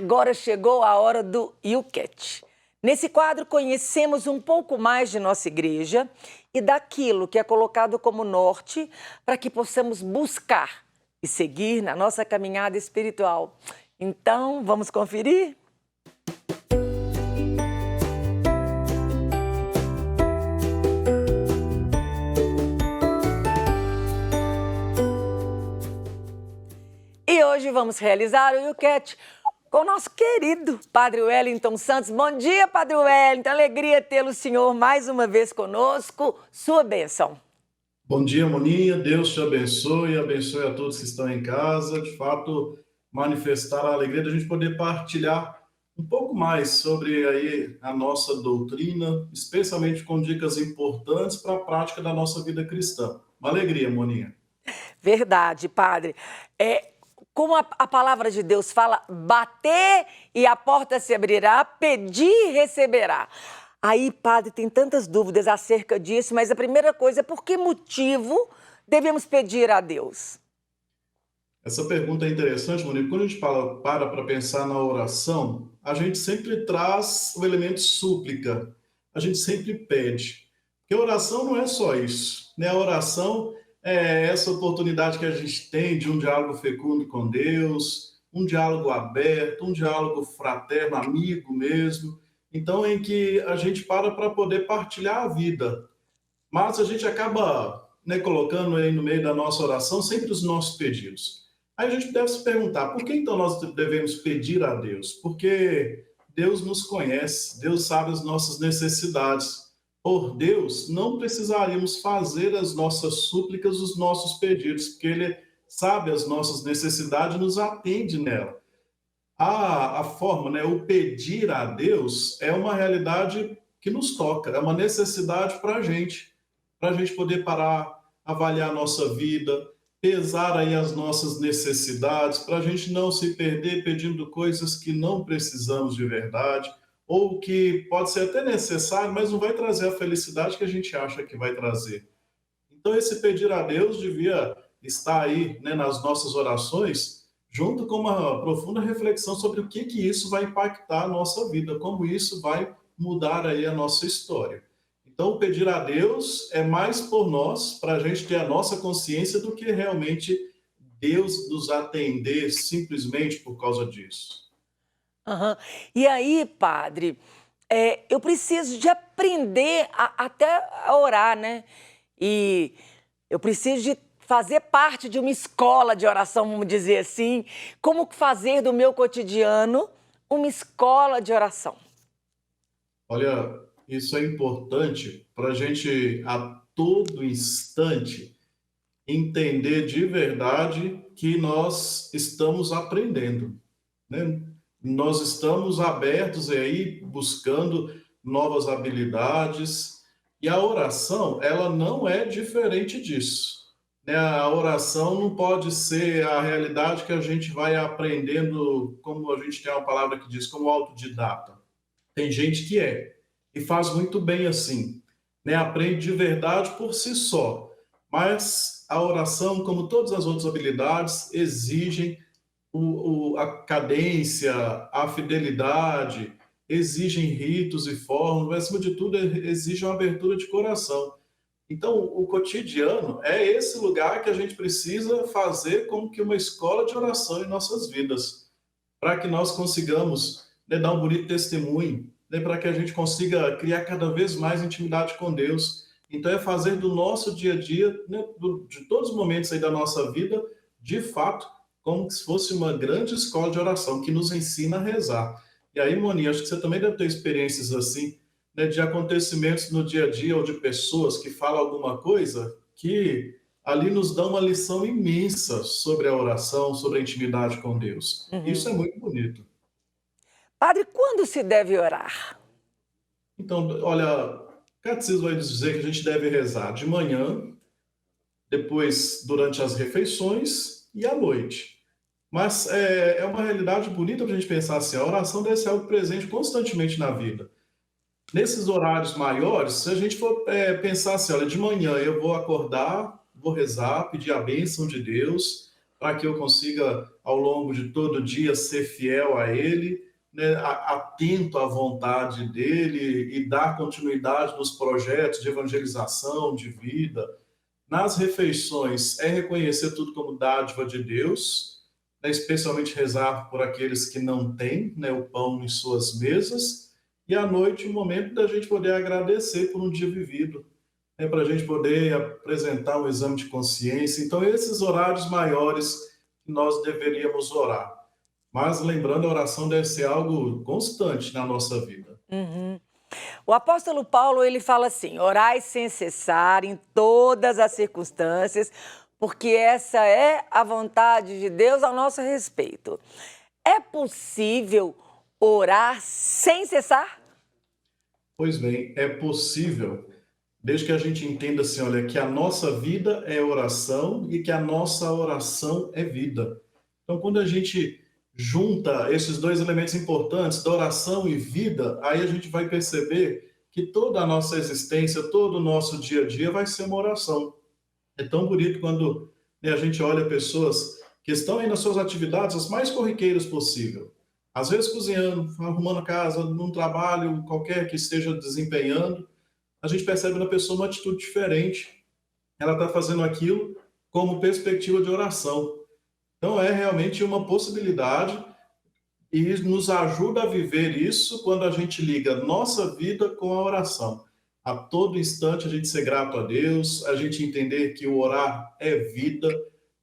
Agora chegou a hora do YouCat. Nesse quadro, conhecemos um pouco mais de nossa igreja e daquilo que é colocado como norte para que possamos buscar e seguir na nossa caminhada espiritual. Então, vamos conferir? E hoje vamos realizar o YouCat com o nosso querido Padre Wellington Santos. Bom dia, Padre Wellington. Alegria tê-lo, senhor, mais uma vez conosco. Sua bênção. Bom dia, Moninha. Deus te abençoe, abençoe a todos que estão em casa. De fato, manifestar a alegria de a gente poder partilhar um pouco mais sobre aí a nossa doutrina, especialmente com dicas importantes para a prática da nossa vida cristã. Uma alegria, Moninha. Verdade, Padre. Como a palavra de Deus fala, bater e a porta se abrirá, pedir e receberá. Aí, Padre, tem tantas dúvidas acerca disso, mas a primeira coisa é por que motivo devemos pedir a Deus? Essa pergunta é interessante, Monique. Quando a gente para pensar na oração, a gente sempre traz o elemento súplica. A gente sempre pede. Porque a oração não é só isso, né? A oração é essa oportunidade que a gente tem de um diálogo fecundo com Deus, um diálogo aberto, um diálogo fraterno, amigo mesmo. Então, em que a gente para poder partilhar a vida. Mas a gente acaba, né, colocando aí no meio da nossa oração sempre os nossos pedidos. Aí a gente deve se perguntar, por que então nós devemos pedir a Deus? Porque Deus nos conhece, Deus sabe as nossas necessidades. Por Deus, não precisaríamos fazer as nossas súplicas, os nossos pedidos, porque Ele sabe as nossas necessidades e nos atende nela. A forma, né, o pedir a Deus é uma realidade que nos toca, é uma necessidade para a gente poder parar, avaliar a nossa vida, pesar aí as nossas necessidades, para a gente não se perder pedindo coisas que não precisamos de verdade, ou que pode ser até necessário, mas não vai trazer a felicidade que a gente acha que vai trazer. Então, esse pedir a Deus devia estar aí, né, nas nossas orações, junto com uma profunda reflexão sobre o que isso vai impactar a nossa vida, como isso vai mudar aí a nossa história. Então, pedir a Deus é mais por nós, para a gente ter a nossa consciência, do que realmente Deus nos atender simplesmente por causa disso. Uhum. E aí, Padre, eu preciso de aprender até a orar, né? E eu preciso de fazer parte de uma escola de oração, vamos dizer assim. Como fazer do meu cotidiano uma escola de oração? Olha, isso é importante para a gente, a todo instante, entender de verdade que nós estamos aprendendo, né? Nós estamos abertos aí, buscando novas habilidades, e a oração, ela não é diferente disso, né? A oração não pode ser a realidade que a gente vai aprendendo, como a gente tem uma palavra que diz, como autodidata. Tem gente que e faz muito bem assim, né? Aprende de verdade por si só. Mas a oração, como todas as outras habilidades, exigem a cadência, a fidelidade, exigem ritos e formas, mas, acima de tudo, exige uma abertura de coração. Então, o cotidiano é esse lugar que a gente precisa fazer como que uma escola de oração em nossas vidas, para que nós consigamos, né, dar um bonito testemunho, né, para que a gente consiga criar cada vez mais intimidade com Deus. Então, é fazer do nosso dia a dia, né, de todos os momentos aí da nossa vida, de fato, como se fosse uma grande escola de oração que nos ensina a rezar. E aí, Moni, acho que você também deve ter experiências assim, né, de acontecimentos no dia a dia ou de pessoas que falam alguma coisa que ali nos dão uma lição imensa sobre a oração, sobre a intimidade com Deus. Isso é muito bonito. Padre, quando se deve orar? Então, olha, o catecismo vai nos dizer que a gente deve rezar de manhã, depois durante as refeições e à noite. Mas é uma realidade bonita para a gente pensar assim, a oração deve ser algo presente constantemente na vida. Nesses horários maiores, se a gente for pensar assim, olha, de manhã eu vou acordar, vou rezar, pedir a bênção de Deus, para que eu consiga, ao longo de todo dia, ser fiel a Ele, né, atento à vontade dEle e dar continuidade nos projetos de evangelização, de vida. Nas refeições, é reconhecer tudo como dádiva de Deus, né, especialmente rezar por aqueles que não têm, né, o pão em suas mesas, e à noite, o momento da gente poder agradecer por um dia vivido, né, para a gente poder apresentar um exame de consciência. Então, esses horários maiores que nós deveríamos orar. Mas lembrando, a oração deve ser algo constante na nossa vida. Uhum. O apóstolo Paulo, ele fala assim: orai sem cessar em todas as circunstâncias, porque essa é a vontade de Deus ao nosso respeito. É possível orar sem cessar? Pois bem, é possível, desde que a gente entenda assim, olha, que a nossa vida é oração e que a nossa oração é vida. Então, quando a gente junta esses dois elementos importantes, da oração e vida, aí a gente vai perceber que toda a nossa existência, todo o nosso dia a dia vai ser uma oração. É tão bonito quando, né, a gente olha pessoas que estão aí nas suas atividades as mais corriqueiras possível. Às vezes cozinhando, arrumando a casa, num trabalho qualquer que esteja desempenhando, a gente percebe na pessoa uma atitude diferente. Ela está fazendo aquilo como perspectiva de oração. Então é realmente uma possibilidade e nos ajuda a viver isso quando a gente liga nossa vida com a oração. A todo instante a gente ser grato a Deus, a gente entender que o orar é vida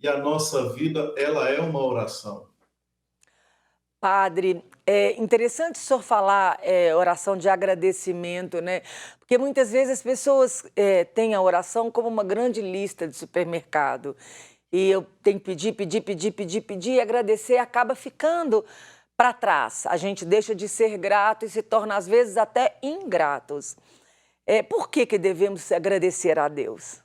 e a nossa vida, ela é uma oração. Padre, é interessante o senhor falar oração de agradecimento, né? Porque muitas vezes as pessoas têm a oração como uma grande lista de supermercado. E eu tenho que pedir, pedir, pedir, pedir, pedir, e agradecer acaba ficando para trás. A gente deixa de ser grato e se torna, às vezes, até ingratos. Por que devemos agradecer a Deus?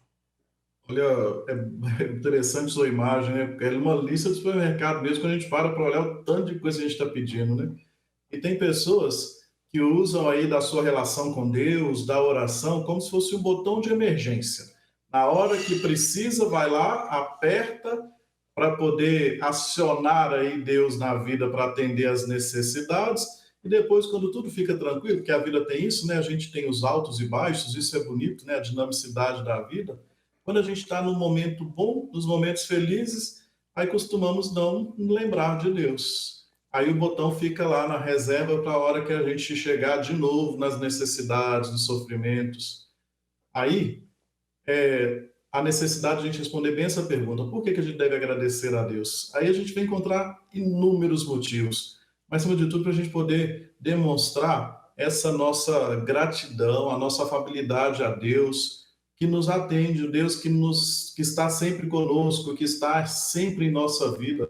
Olha, é interessante sua imagem, né? Porque é uma lista de supermercado mesmo, quando a gente para olhar o tanto de coisa que a gente está pedindo, né? E tem pessoas que usam aí da sua relação com Deus, da oração, como se fosse um botão de emergência. Na hora que precisa, vai lá, aperta para poder acionar aí Deus na vida para atender as necessidades. E depois, quando tudo fica tranquilo, porque a vida tem isso, né? A gente tem os altos e baixos, isso é bonito, né? A dinamicidade da vida. Quando a gente está num momento bom, nos momentos felizes, aí costumamos não lembrar de Deus. Aí o botão fica lá na reserva para a hora que a gente chegar de novo nas necessidades, nos sofrimentos. Aí, a necessidade de a gente responder bem essa pergunta: por que a gente deve agradecer a Deus? Aí a gente vai encontrar inúmeros motivos, mas, acima de tudo, para a gente poder demonstrar essa nossa gratidão, a nossa afabilidade a Deus, que nos atende, o Deus que está sempre conosco, que está sempre em nossa vida.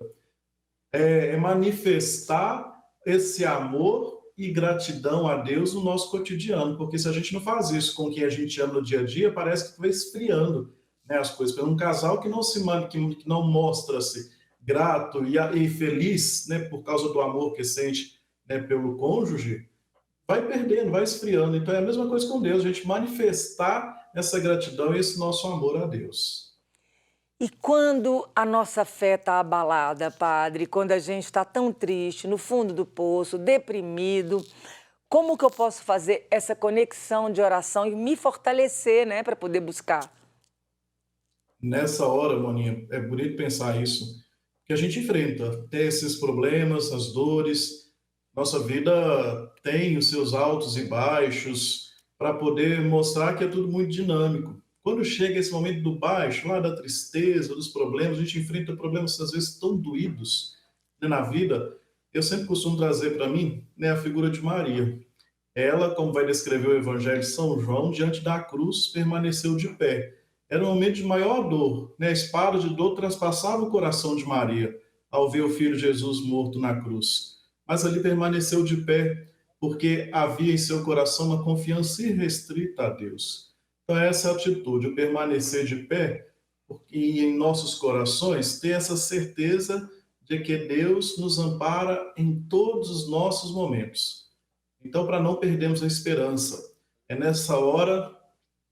É manifestar esse amor e gratidão a Deus no nosso cotidiano, porque se a gente não faz isso com quem a gente ama no dia a dia, parece que vai esfriando, né, as coisas. Para um casal que não que não mostra-se grato e feliz, né, por causa do amor que sente, né, pelo cônjuge, vai perdendo, vai esfriando. Então é a mesma coisa com Deus, a gente manifestar essa gratidão e esse nosso amor a Deus. E quando a nossa fé está abalada, Padre, quando a gente está tão triste, no fundo do poço, deprimido, como que eu posso fazer essa conexão de oração e me fortalecer, né, para poder buscar? Nessa hora, Moninha, é bonito pensar isso, que a gente enfrenta, tem esses problemas, as dores, nossa vida tem os seus altos e baixos, para poder mostrar que é tudo muito dinâmico. Quando chega esse momento do baixo, lá da tristeza, dos problemas, a gente enfrenta problemas às vezes tão doídos, né, na vida. Eu sempre costumo trazer para mim, né, a figura de Maria. Ela, como vai descrever o Evangelho de São João, diante da cruz permaneceu de pé. Era um momento de maior dor, né? A espada de dor transpassava o coração de Maria ao ver o filho Jesus morto na cruz. Mas ali permaneceu de pé, porque havia em seu coração uma confiança irrestrita a Deus. Então, essa é a atitude, o permanecer de pé, e em nossos corações ter essa certeza de que Deus nos ampara em todos os nossos momentos. Então, para não perdermos a esperança, é nessa hora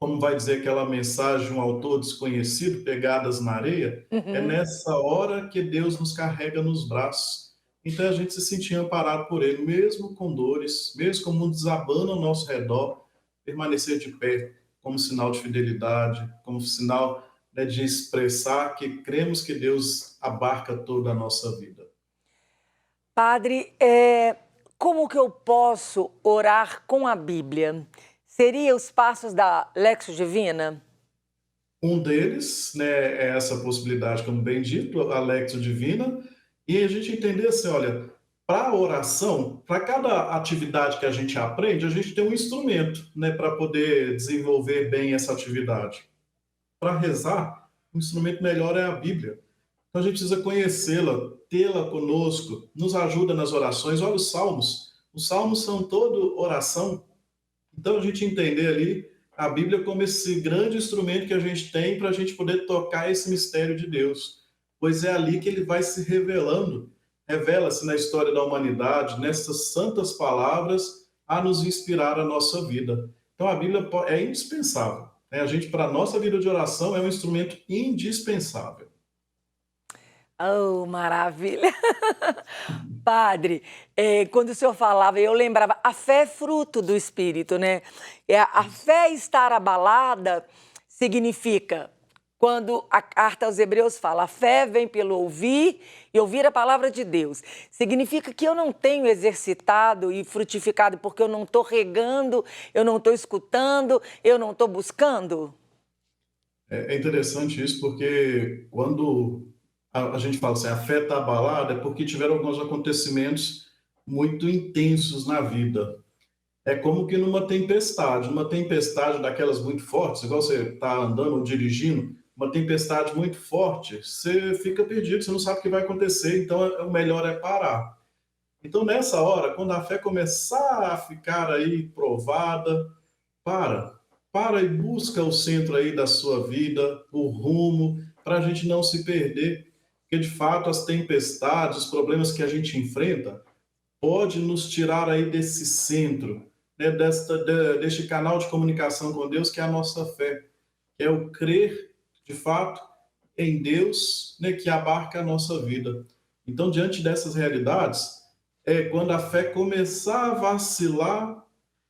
como vai dizer aquela mensagem, um autor desconhecido, pegadas na areia, é Uhum. nessa hora que Deus nos carrega nos braços. Então a gente se sentia amparado por Ele, mesmo com dores, mesmo com o mundo desabando ao nosso redor, permanecer de pé como sinal de fidelidade, como sinal, né, de expressar que cremos que Deus abarca toda a nossa vida. Padre, como que eu posso orar com a Bíblia? Seria os passos da Lexio Divina? Um deles, né, é essa possibilidade, como bem dito, a Lectio Divina, e a gente entender assim, olha, para a oração, para cada atividade que a gente aprende, a gente tem um instrumento, né, para poder desenvolver bem essa atividade. Para rezar, o instrumento melhor é a Bíblia. Então a gente precisa conhecê-la, tê-la conosco, nos ajuda nas orações. Olha os salmos. Os salmos são todo oração. Então, a gente entender ali a Bíblia como esse grande instrumento que a gente tem para a gente poder tocar esse mistério de Deus, pois é ali que ele vai se revelando, revela-se na história da humanidade, nessas santas palavras, a nos inspirar a nossa vida. Então, a Bíblia é indispensável, né? A gente, para a nossa vida de oração, é um instrumento indispensável. Oh, maravilha! Padre, quando o senhor falava, eu lembrava, a fé é fruto do Espírito, né? A fé estar abalada significa, quando a carta aos Hebreus fala, a fé vem pelo ouvir e ouvir a palavra de Deus. Significa que eu não tenho exercitado e frutificado porque eu não estou regando, eu não estou escutando, eu não estou buscando? É interessante isso, porque quando a gente fala assim, a fé está abalada, é porque tiveram alguns acontecimentos muito intensos na vida. É como que numa tempestade, daquelas muito fortes, igual você está andando ou dirigindo, uma tempestade muito forte, você fica perdido, você não sabe o que vai acontecer, então o melhor é parar. Então, nessa hora, quando a fé começar a ficar aí provada, para, para e busca o centro aí da sua vida, o rumo, para a gente não se perder, porque de fato as tempestades, os problemas que a gente enfrenta, pode nos tirar aí desse centro, né, deste canal de comunicação com Deus, que é a nossa fé, que é o crer, de fato, em Deus, né, que abarca a nossa vida. Então, diante dessas realidades, quando a fé começar a vacilar,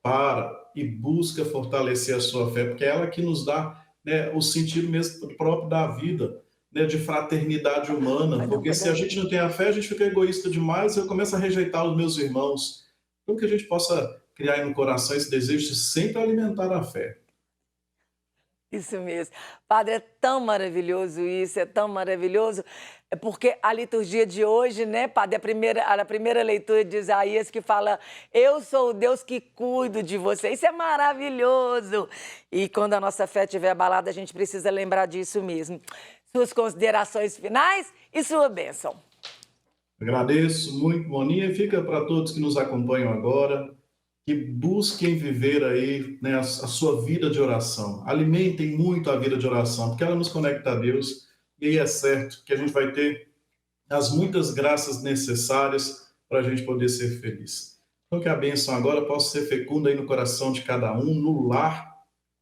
para e busca fortalecer a sua fé, porque é ela que nos dá, né, o sentido mesmo próprio da vida, né, de fraternidade humana, Vai não, porque pode se a dar. gente não tem a fé, a gente fica egoísta demais e eu começo a rejeitar os meus irmãos. Então, que a gente possa criar aí no coração esse desejo de sempre alimentar a fé. Isso mesmo. Padre, é tão maravilhoso isso, é tão maravilhoso, é porque a liturgia de hoje, né, Padre, a primeira leitura de Isaías que fala, eu sou o Deus que cuido de você, isso é maravilhoso. E quando a nossa fé estiver abalada, a gente precisa lembrar disso mesmo. Suas considerações finais e sua bênção. Agradeço muito, Moninha, e fica para todos que nos acompanham agora, que busquem viver aí, né, a sua vida de oração. Alimentem muito a vida de oração, porque ela nos conecta a Deus, e aí é certo que a gente vai ter as muitas graças necessárias para a gente poder ser feliz. Então, que a bênção agora possa ser fecunda aí no coração de cada um, no lar.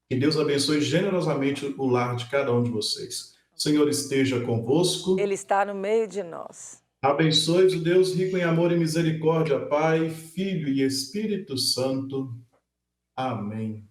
Que Deus abençoe generosamente o lar de cada um de vocês. O Senhor esteja convosco. Ele está no meio de nós. Abençoe-vos o Deus rico em amor e misericórdia, Pai, Filho e Espírito Santo. Amém.